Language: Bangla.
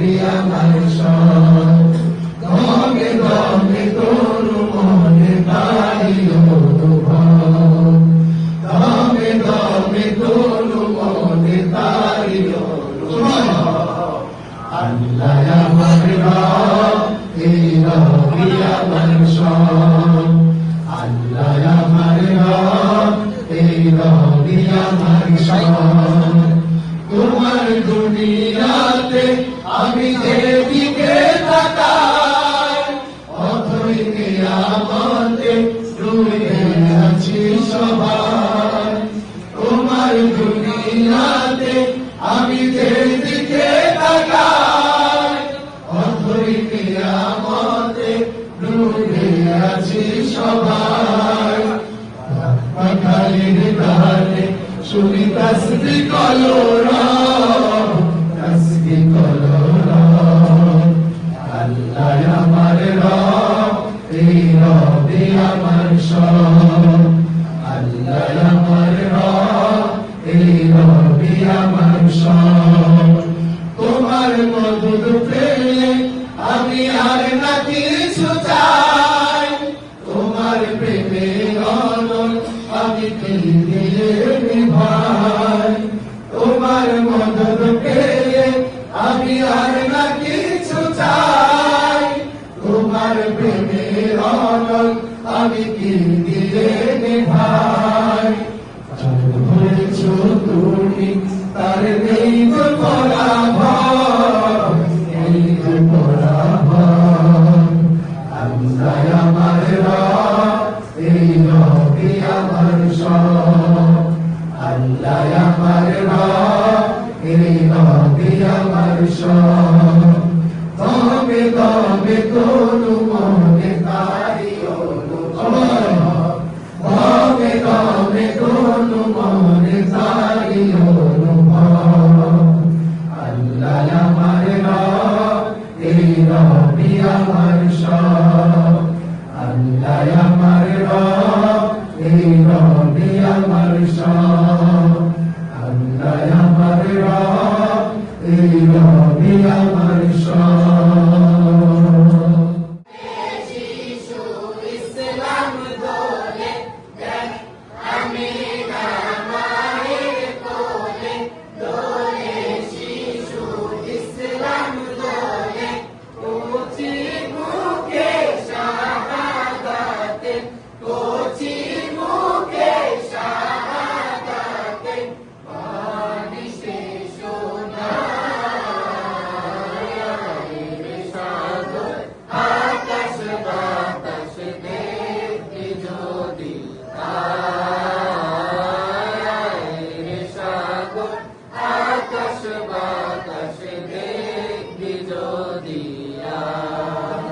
রবি আমার সব, দমে দমে তোর মনে তারি অনুভব, দমে দমে তোর মনে তারি অনুভব। আল্লাহ আমার রব, এই রবি আমার সব, আল্লাহ আমার রব, এই রবি আমার সব। তোমার দুনিয়াতে আমি যেদিকে তাকাই, অথই কিয়ামতে ডুবে আছি সবাই। তোমার দুনিয়াতে আমি যেদিকে তাকাই, অথই কিয়ামতে ডুবে আছি সবাই। পাখালির গানে শুনি তাসবিহ কলরব, তাসবিহ কলরব। আল্লাহ আমার রব, এই রবি আমার সব, আল্লাহ আমার রব, এই রবি আমার সব। তোমার মধুর প্রেমে আমি আর না কিছু চাই, তোমার প্রেমে অনল আমি কি দিয়ে নিভাই। তোমার মদত পেয়ে আমি আর না কিছু চাই, তোমার প্রেমে অনল আমি কি দিয়ে নিভাই। হয়েছো তুমি তার নেই তো পরাভব, নেই তো পরাভব। আল্লাহ আমার রব, এই রবি আমার সব, আল্লাহ আমার রব, এই রবি আমার সব। তবে তবে তোর মনে তারি অনুভব, তবে তবে তোর মনে তারি অনুভব। আল্লাহ আমার রব, এই রবি আমার সব, আল্লাহ আমার রব, এই রবি আমার সব, আল্লাহ আমার রব, এই রবি আমার সব।